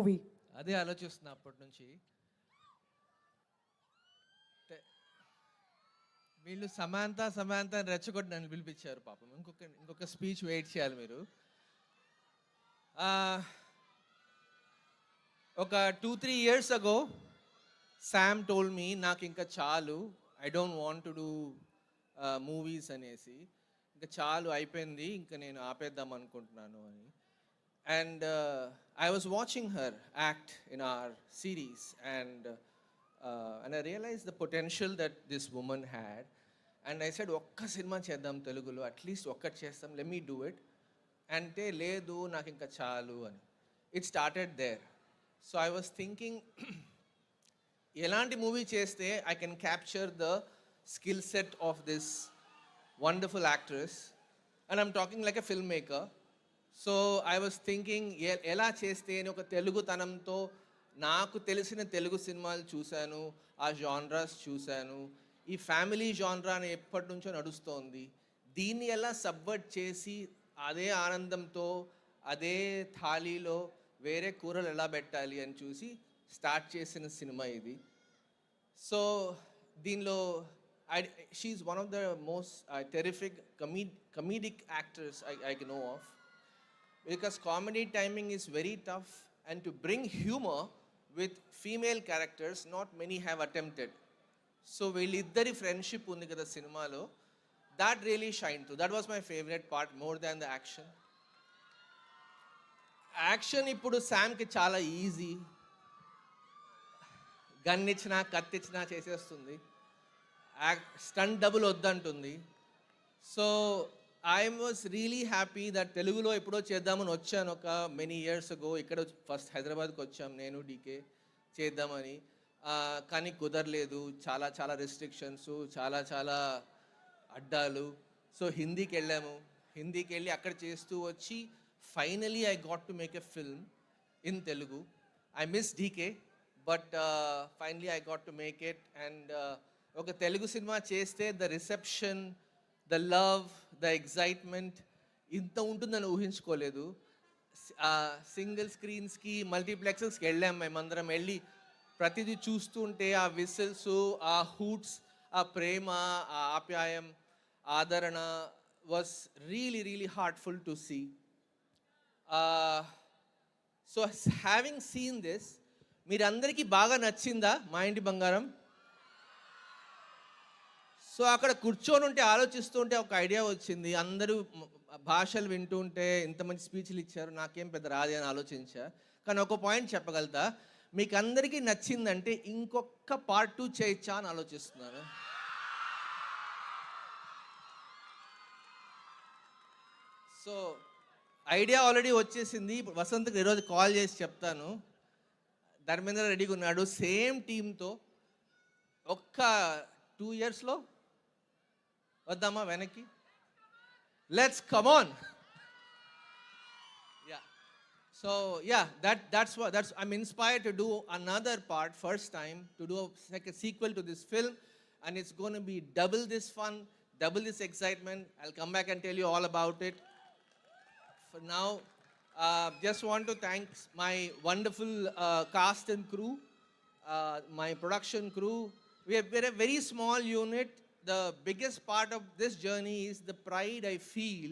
Movie? అదే ఆలోచిస్తున్నా అప్పటి నుంచి. వీళ్ళు సమాంత సమాంత అని రెచ్చగొట్టి నన్ను పిలిపించారు పాపం. ఇంకొక స్పీచ్ వెయిట్ చేయాలి మీరు. ఒక 2-3 years ago Sam told me నాకు ఇంకా చాలు, I don't want to do movies అనేసి, ఇంకా చాలు అయిపోయింది, ఇంకా నేను ఆపేద్దాం అనుకుంటున్నాను అని. And I was watching her act in our series and I realized the potential that this woman had and I said ఒక్క సినిమా చేద్దాం తెలుగులో, అట్లీస్ట్ ఒక్కటి చేస్తాం, let me do it అంటే లేదు నాకు ఇంకా చాలు అని. It started there. So I was thinking ఎలాంటి మూవీ చేస్తే I can capture the skill set of this wonderful actress and I'm talking like a filmmaker. So I was thinking ఎలా చేస్తే అని ఒక తెలుగుతనంతో నాకు తెలిసిన తెలుగు సినిమాలు చూశాను, ఆ జాన్రాస్ చూశాను. ఈ ఫ్యామిలీ జాన్రా అని ఎప్పటి నుంచో నడుస్తోంది, దీన్ని ఎలా సబ్వర్ట్ చేసి అదే ఆనందంతో అదే థాలీలో వేరే కూరలు ఎలా పెట్టాలి అని చూసి స్టార్ట్ చేసిన సినిమా ఇది. సో దీనిలో she's one of the most terrific comedic actors I know of. Because comedy timing is very tough and to bring humor with female characters not many have attempted. So వీళ్ళిద్దరి friendship ఉంది కదా సినిమాలో, that really shined through. That was my favorite part more than the action. Action ఇప్పుడు శామ్కి చాలా easy, gun ఇచ్చినా కత్తి ఇచ్చినా చేసేస్తుంది, స్టంట్ డబుల్ వద్దంటుంది. So I was really happy that తెలుగులో ఎప్పుడో చేద్దామని వచ్చాను ఒక many years ago. ఇక్కడ ఫస్ట్ హైదరాబాద్కి వచ్చాం నేను డీకే చేద్దామని, కానీ కుదరలేదు, చాలా చాలా రెస్ట్రిక్షన్స్, చాలా చాలా అడ్డాలు. సో హిందీకి వెళ్ళాము, హిందీకి వెళ్ళి అక్కడ చేస్తూ వచ్చి finally I got to make a film in Telugu. I miss DK but finally I got to make it. And ఒక తెలుగు సినిమా చేస్తే the reception, the love, the excitement ఇంత ఉంటుందని ఊహించుకోలేదు. సింగిల్ స్క్రీన్స్కి మల్టీప్లెక్సెస్కి వెళ్ళాం మేమందరం, వెళ్ళి ప్రతిదీ చూస్తుంటే ఆ విసిల్స్, ఆ హూట్స్, ఆ ప్రేమ, ఆ ఆప్యాయం, ఆదరణ was really really heartful to see. So having seen this, మీరందరికీ బాగా నచ్చిందా మా ఇంటి బంగారం? సో అక్కడ కూర్చొని ఉంటే ఆలోచిస్తూ ఉంటే ఒక ఐడియా వచ్చింది, అందరూ భాషలు వింటూ ఉంటే ఇంత మంచి స్పీచ్లు ఇచ్చారు, నాకేం పెద్ద రాదు అని ఆలోచించా. కానీ ఒక పాయింట్ చెప్పగలుగుతా, మీకు అందరికీ నచ్చిందంటే ఇంకొక part 2 చేయొచ్చా అని ఆలోచిస్తున్నాను. సో ఐడియా ఆల్రెడీ వచ్చేసింది. వసంత్కి ఈరోజు కాల్ చేసి చెప్తాను, ధర్మేంద్ర రెడీగా ఉన్నాడు సేమ్ టీంతో. ఒక్క 2 yearsలో వద్దామా వెనక్కి? Let's come on. Yeah so yeah that's I'm inspired to do another part, first time to do like a sequel to this film, and it's going to be double this fun, double this excitement. I'll come back and tell you all about it. For now, just want to thank my wonderful cast and crew, my production crew. We're a very small unit. The biggest part of this journey is the pride I feel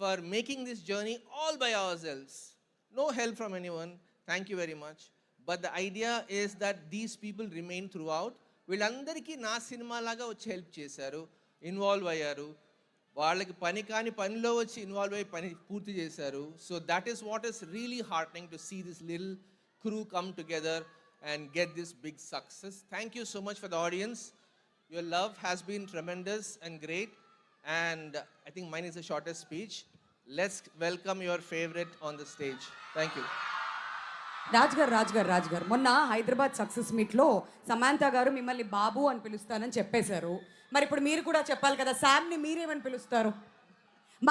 for making this journey all by ourselves. No help from anyone. Thank you very much. But the idea is that these people remain throughout. వీళ్ళందరికీ నా cinema లాగా వచ్చి help చేశారు, involve అయ్యారు, వాళ్ళకి పని కాని పనిలో వచ్చి ఇన్వాల్వ్ అయ్యి పని పూర్తి చేశారు. So that is what is really heartening to see this little crew come together and get this big success. Thank you so much for the audience. Your love has been tremendous and great, and I think mine is the shortest speech. Let's welcome your favorite on the stage. Thank you. Raj గారు మొన్న Hyderabad success మీట్లో సమాంత గారు మిమ్మల్ని బాబు అని పిలుస్తానని చెప్పేశారు. మరి ఇప్పుడు మీరు కూడా చెప్పాలి కదా, శామ్ని మీరేమని పిలుస్తారు?